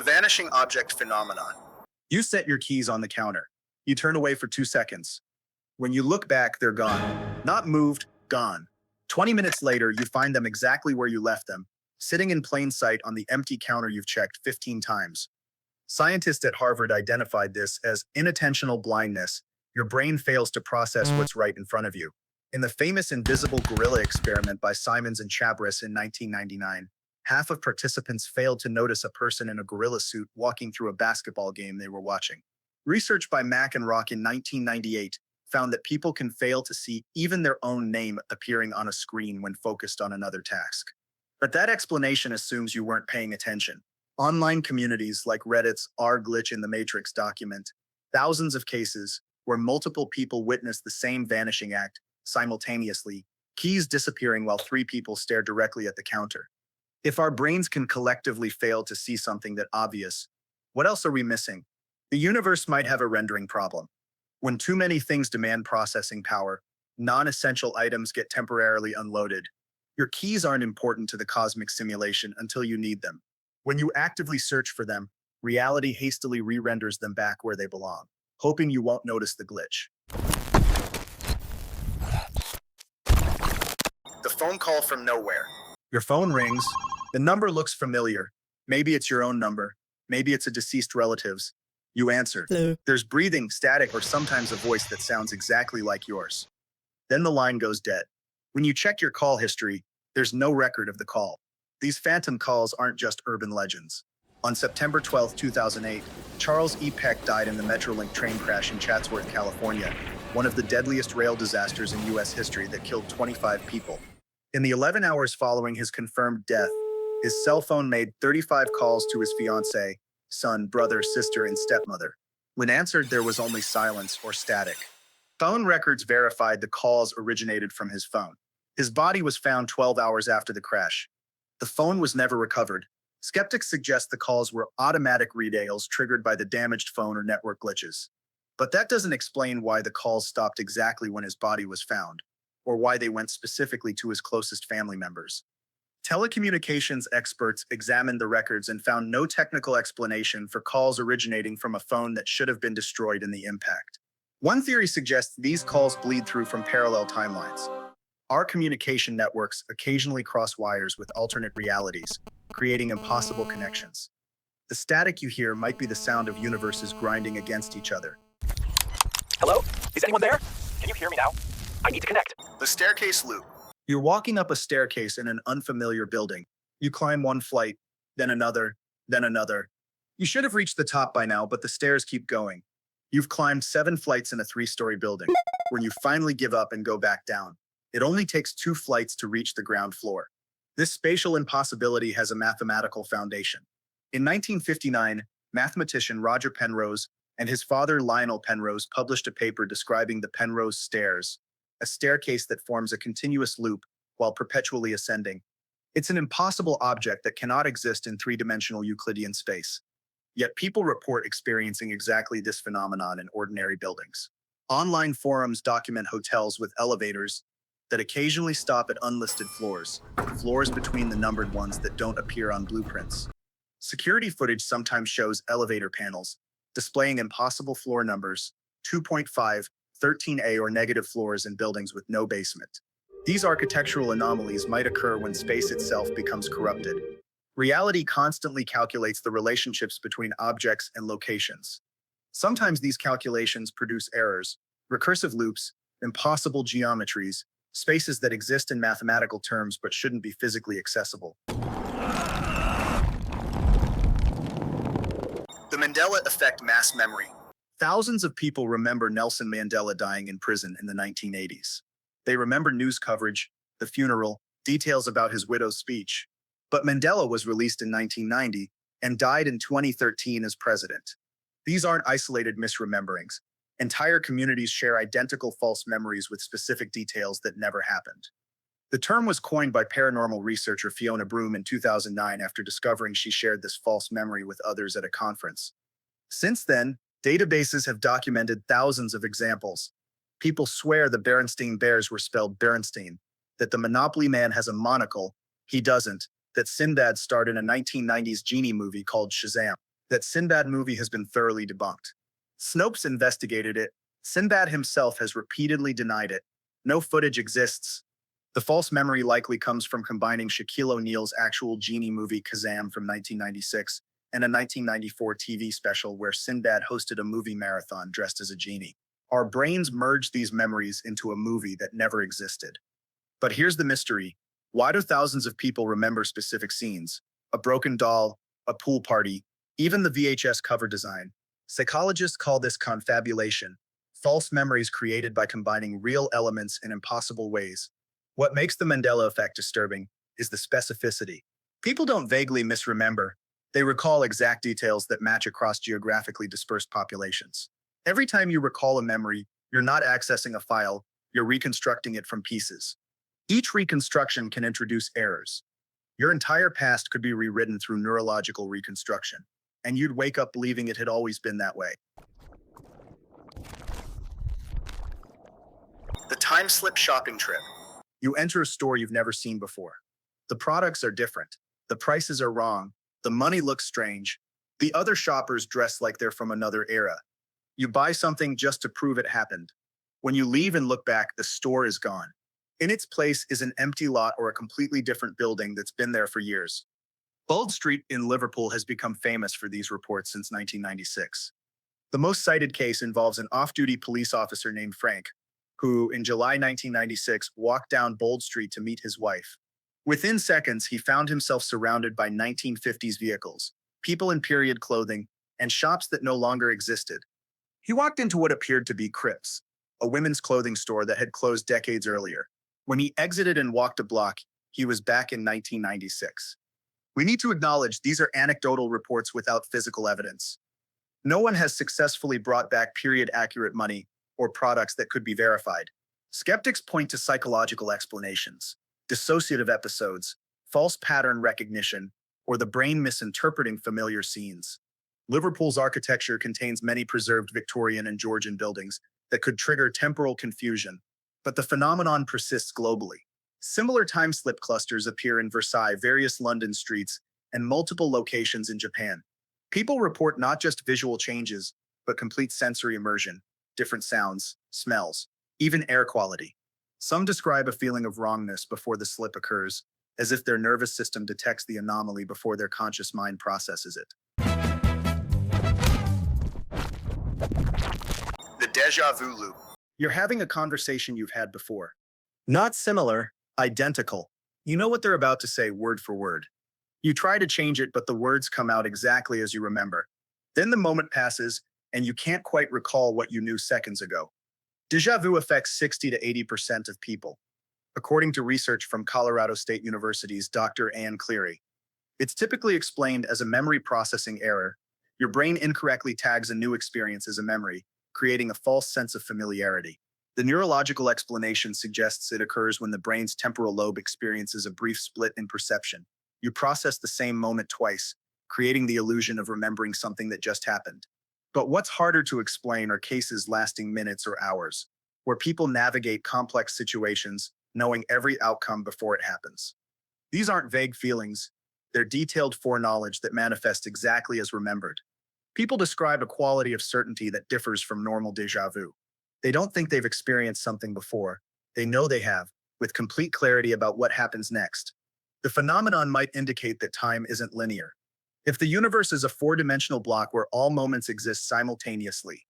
Vanishing Object Phenomenon. You set your keys on the counter. You turn away for 2 seconds. When you look back, they're gone. Not moved, gone. 20 minutes later, you find them exactly where you left them, sitting in plain sight on the empty counter you've checked 15 times. Scientists at Harvard identified this as inattentional blindness. Your brain fails to process what's right in front of you. In the famous invisible gorilla experiment by Simons and Chabris in 1999, half of participants failed to notice a person in a gorilla suit walking through a basketball game they were watching. Research by Mack and Rock in 1998 found that people can fail to see even their own name appearing on a screen when focused on another task. But that explanation assumes you weren't paying attention. Online communities like Reddit's r/glitch in the Matrix document thousands of cases where multiple people witnessed the same vanishing act simultaneously, keys disappearing while 3 people stare directly at the counter. If our brains can collectively fail to see something that obvious, what else are we missing? The universe might have a rendering problem. When too many things demand processing power, non-essential items get temporarily unloaded. Your keys aren't important to the cosmic simulation until you need them. When you actively search for them, reality hastily re-renders them back where they belong, hoping you won't notice the glitch. The phone call from nowhere. Your phone rings. The number looks familiar. Maybe it's your own number. Maybe it's a deceased relative's. You answer. Hello. There's breathing, static, or sometimes a voice that sounds exactly like yours. Then the line goes dead. When you check your call history, there's no record of the call. These phantom calls aren't just urban legends. On September 12, 2008, Charles E. Peck died in the Metrolink train crash in Chatsworth, California, one of the deadliest rail disasters in U.S. history that killed 25 people. In the 11 hours following his confirmed death, his cell phone made 35 calls to his fiancée, son, brother, sister, and stepmother. When answered, there was only silence or static. Phone records verified the calls originated from his phone. His body was found 12 hours after the crash. The phone was never recovered. Skeptics suggest the calls were automatic redials triggered by the damaged phone or network glitches. But that doesn't explain why the calls stopped exactly when his body was found, or why they went specifically to his closest family members. Telecommunications experts examined the records and found no technical explanation for calls originating from a phone that should have been destroyed in the impact. One theory suggests these calls bleed through from parallel timelines. Our communication networks occasionally cross wires with alternate realities, creating impossible connections. The static you hear might be the sound of universes grinding against each other. Hello? Is anyone there? Can you hear me now? I need to connect. The staircase loop. You're walking up a staircase in an unfamiliar building. You climb one flight, then another, then another. You should have reached the top by now, but the stairs keep going. You've climbed 7 flights in a 3-story building, where you finally give up and go back down. It only takes 2 flights to reach the ground floor. This spatial impossibility has a mathematical foundation. In 1959, mathematician Roger Penrose and his father Lionel Penrose published a paper describing the Penrose stairs, a staircase that forms a continuous loop while perpetually ascending. It's an impossible object that cannot exist in 3-dimensional Euclidean space. Yet people report experiencing exactly this phenomenon in ordinary buildings. Online forums document hotels with elevators that occasionally stop at unlisted floors between the numbered ones that don't appear on blueprints. Security footage sometimes shows elevator panels displaying impossible floor numbers, 2.5, 13A or negative floors in buildings with no basement. These architectural anomalies might occur when space itself becomes corrupted. Reality constantly calculates the relationships between objects and locations. Sometimes these calculations produce errors, recursive loops, impossible geometries, spaces that exist in mathematical terms but shouldn't be physically accessible. The Mandela Effect mass memory. Thousands of people remember Nelson Mandela dying in prison in the 1980s. They remember news coverage, the funeral, details about his widow's speech. But Mandela was released in 1990 and died in 2013 as president. These aren't isolated misrememberings. Entire communities share identical false memories with specific details that never happened. The term was coined by paranormal researcher Fiona Broom in 2009 after discovering she shared this false memory with others at a conference. Since then, databases have documented thousands of examples. People swear the Berenstein Bears were spelled Berenstein, that the Monopoly Man has a monocle, he doesn't, that Sinbad starred in a 1990s genie movie called Shazam. That Sinbad movie has been thoroughly debunked. Snopes investigated it. Sinbad himself has repeatedly denied it. No footage exists. The false memory likely comes from combining Shaquille O'Neal's actual genie movie Kazam from 1996 and a 1994 TV special where Sinbad hosted a movie marathon dressed as a genie. Our brains merge these memories into a movie that never existed. But here's the mystery. Why do thousands of people remember specific scenes? A broken doll, a pool party, even the VHS cover design. Psychologists call this confabulation, false memories created by combining real elements in impossible ways. What makes the Mandela Effect disturbing is the specificity. People don't vaguely misremember. They recall exact details that match across geographically dispersed populations. Every time you recall a memory, you're not accessing a file, you're reconstructing it from pieces. Each reconstruction can introduce errors. Your entire past could be rewritten through neurological reconstruction, and you'd wake up believing it had always been that way. The time slip shopping trip. You enter a store you've never seen before. The products are different. The prices are wrong. The money looks strange. The other shoppers dress like they're from another era. You buy something just to prove it happened. When you leave and look back, the store is gone. In its place is an empty lot or a completely different building that's been there for years. Bold Street in Liverpool has become famous for these reports since 1996. The most cited case involves an off-duty police officer named Frank, who, in July 1996, walked down Bold Street to meet his wife. Within seconds, he found himself surrounded by 1950s vehicles, people in period clothing, and shops that no longer existed. He walked into what appeared to be Cripps, a women's clothing store that had closed decades earlier. When he exited and walked a block, he was back in 1996. We need to acknowledge these are anecdotal reports without physical evidence. No one has successfully brought back period-accurate money or products that could be verified. Skeptics point to psychological explanations, dissociative episodes, false pattern recognition, or the brain misinterpreting familiar scenes. Liverpool's architecture contains many preserved Victorian and Georgian buildings that could trigger temporal confusion, but the phenomenon persists globally. Similar time slip clusters appear in Versailles, various London streets, and multiple locations in Japan. People report not just visual changes, but complete sensory immersion, different sounds, smells, even air quality. Some describe a feeling of wrongness before the slip occurs, as if their nervous system detects the anomaly before their conscious mind processes it. The déjà vu loop. You're having a conversation you've had before. Not similar, identical. You know what they're about to say word for word. You try to change it, but the words come out exactly as you remember. Then the moment passes, and you can't quite recall what you knew seconds ago. Déjà vu affects 60 to 80% of people, according to research from Colorado State University's Dr. Ann Cleary. It's typically explained as a memory processing error. Your brain incorrectly tags a new experience as a memory, creating a false sense of familiarity. The neurological explanation suggests it occurs when the brain's temporal lobe experiences a brief split in perception. You process the same moment twice, creating the illusion of remembering something that just happened. But what's harder to explain are cases lasting minutes or hours, where people navigate complex situations, knowing every outcome before it happens. These aren't vague feelings, they're detailed foreknowledge that manifests exactly as remembered. People describe a quality of certainty that differs from normal déjà vu. They don't think they've experienced something before, they know they have, with complete clarity about what happens next. The phenomenon might indicate that time isn't linear. If the universe is a four-dimensional block where all moments exist simultaneously,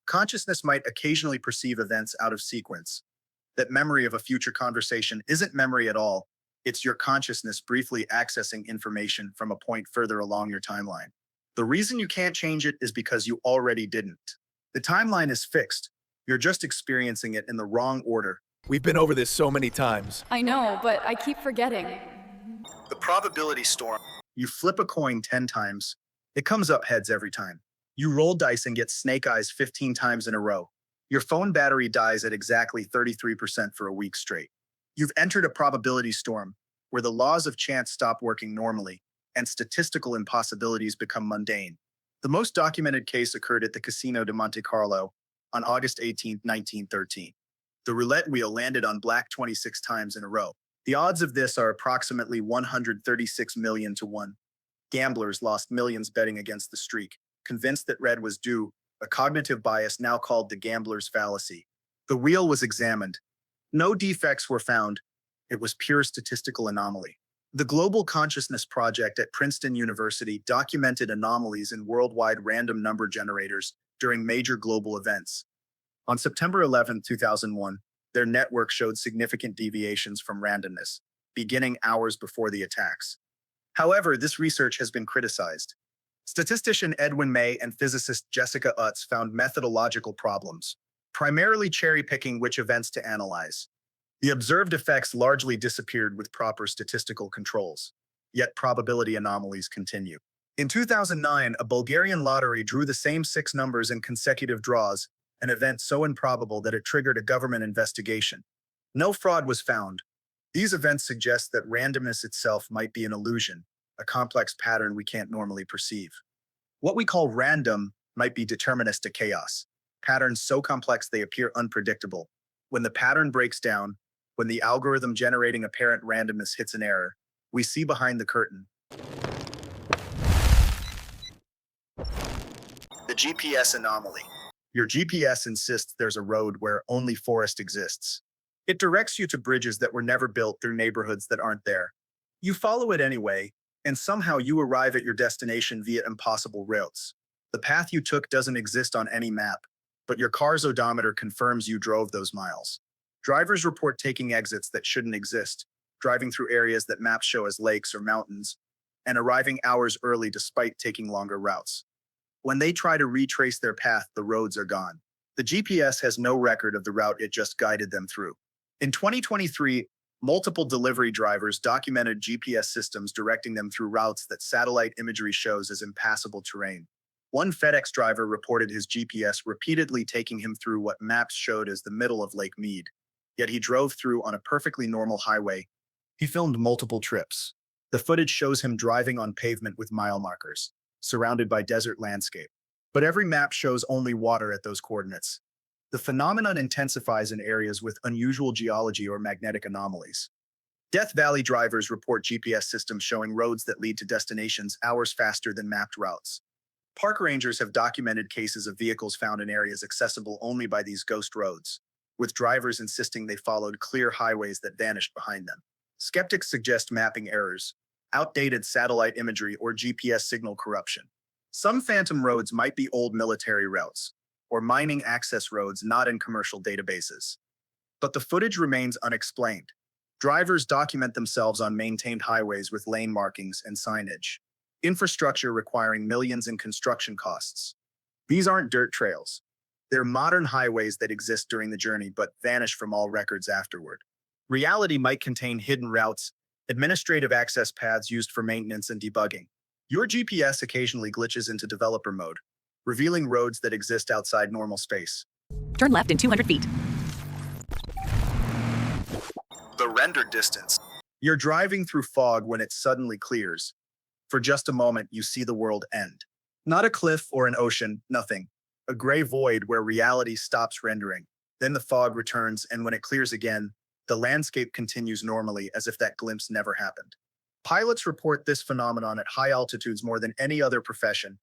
consciousness might occasionally perceive events out of sequence. That memory of a future conversation isn't memory at all, it's your consciousness briefly accessing information from a point further along your timeline. The reason you can't change it is because you already didn't. The timeline is fixed, you're just experiencing it in the wrong order. We've been over this so many times. I know, but I keep forgetting. The probability storm. You flip a coin 10 times. It comes up heads every time. You roll dice and get snake eyes 15 times in a row. Your phone battery dies at exactly 33% for a week straight. You've entered a probability storm where the laws of chance stop working normally and statistical impossibilities become mundane. The most documented case occurred at the Casino de Monte Carlo on August 18, 1913. The roulette wheel landed on black 26 times in a row. The odds of this are approximately 136 million to 1. Gamblers lost millions betting against the streak, convinced that red was due, a cognitive bias now called the gambler's fallacy. The wheel was examined. No defects were found. It was pure statistical anomaly. The Global Consciousness Project at Princeton University documented anomalies in worldwide random number generators during major global events. On September 11, 2001, their network showed significant deviations from randomness, beginning hours before the attacks. However, this research has been criticized. Statistician Edwin May and physicist Jessica Utz found methodological problems, primarily cherry-picking which events to analyze. The observed effects largely disappeared with proper statistical controls, yet probability anomalies continue. In 2009, a Bulgarian lottery drew the same 6 numbers in consecutive draws, an event so improbable that it triggered a government investigation. No fraud was found. These events suggest that randomness itself might be an illusion, a complex pattern we can't normally perceive. What we call random might be deterministic chaos, patterns so complex they appear unpredictable. When the pattern breaks down, when the algorithm generating apparent randomness hits an error, we see behind the curtain. The GPS anomaly. Your GPS insists there's a road where only forest exists. It directs you to bridges that were never built through neighborhoods that aren't there. You follow it anyway, and somehow you arrive at your destination via impossible routes. The path you took doesn't exist on any map, but your car's odometer confirms you drove those miles. Drivers report taking exits that shouldn't exist, driving through areas that maps show as lakes or mountains, and arriving hours early despite taking longer routes. When they try to retrace their path, the roads are gone. The GPS has no record of the route it just guided them through. In 2023, multiple delivery drivers documented GPS systems directing them through routes that satellite imagery shows as impassable terrain. One FedEx driver reported his GPS repeatedly taking him through what maps showed as the middle of Lake Mead. Yet he drove through on a perfectly normal highway. He filmed multiple trips. The footage shows him driving on pavement with mile markers, surrounded by desert landscape. But every map shows only water at those coordinates. The phenomenon intensifies in areas with unusual geology or magnetic anomalies. Death Valley drivers report GPS systems showing roads that lead to destinations hours faster than mapped routes. Park rangers have documented cases of vehicles found in areas accessible only by these ghost roads, with drivers insisting they followed clear highways that vanished behind them. Skeptics suggest mapping errors, outdated satellite imagery, or GPS signal corruption. Some phantom roads might be old military routes, or mining access roads not in commercial databases. But the footage remains unexplained. Drivers document themselves on maintained highways with lane markings and signage. Infrastructure requiring millions in construction costs. These aren't dirt trails. They're modern highways that exist during the journey but vanish from all records afterward. Reality might contain hidden routes, administrative access paths used for maintenance and debugging. Your GPS occasionally glitches into developer mode, revealing roads that exist outside normal space. Turn left in 200 feet. The rendered distance. You're driving through fog when it suddenly clears. For just a moment, you see the world end. Not a cliff or an ocean, nothing. A gray void where reality stops rendering. Then the fog returns, and when it clears again, the landscape continues normally as if that glimpse never happened. Pilots report this phenomenon at high altitudes more than any other profession.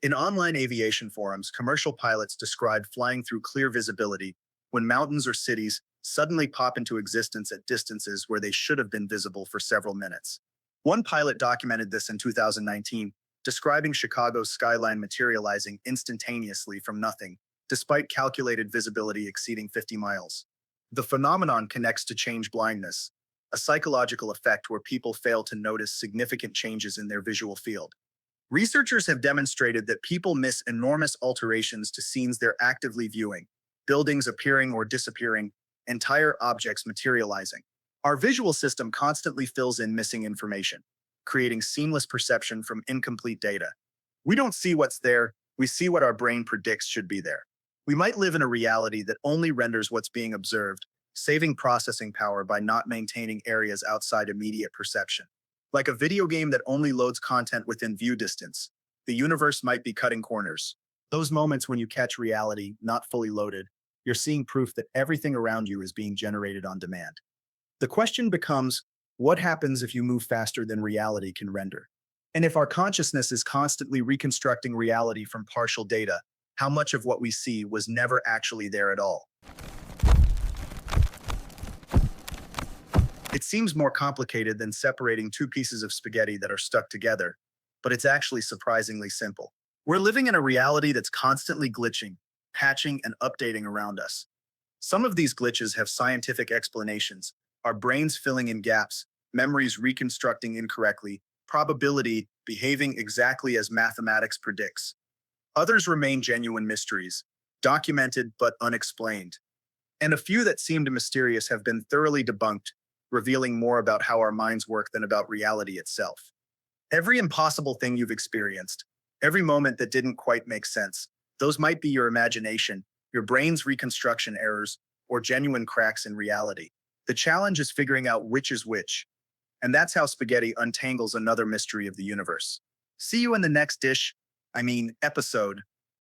In online aviation forums, commercial pilots describe flying through clear visibility when mountains or cities suddenly pop into existence at distances where they should have been visible for several minutes. One pilot documented this in 2019, describing Chicago's skyline materializing instantaneously from nothing, despite calculated visibility exceeding 50 miles. The phenomenon connects to change blindness, a psychological effect where people fail to notice significant changes in their visual field. Researchers have demonstrated that people miss enormous alterations to scenes they're actively viewing, buildings appearing or disappearing, entire objects materializing. Our visual system constantly fills in missing information, creating seamless perception from incomplete data. We don't see what's there, we see what our brain predicts should be there. We might live in a reality that only renders what's being observed, saving processing power by not maintaining areas outside immediate perception. Like a video game that only loads content within view distance, the universe might be cutting corners. Those moments when you catch reality, not fully loaded, you're seeing proof that everything around you is being generated on demand. The question becomes, what happens if you move faster than reality can render? And if our consciousness is constantly reconstructing reality from partial data, how much of what we see was never actually there at all? It seems more complicated than separating two pieces of spaghetti that are stuck together, but it's actually surprisingly simple. We're living in a reality that's constantly glitching, patching, and updating around us. Some of these glitches have scientific explanations: our brains filling in gaps, memories reconstructing incorrectly, probability behaving exactly as mathematics predicts. Others remain genuine mysteries, documented but unexplained. And a few that seemed mysterious have been thoroughly debunked, revealing more about how our minds work than about reality itself. Every impossible thing you've experienced, every moment that didn't quite make sense, those might be your imagination, your brain's reconstruction errors, or genuine cracks in reality. The challenge is figuring out which is which. And that's how spaghetti untangles another mystery of the universe. See you in the next episode.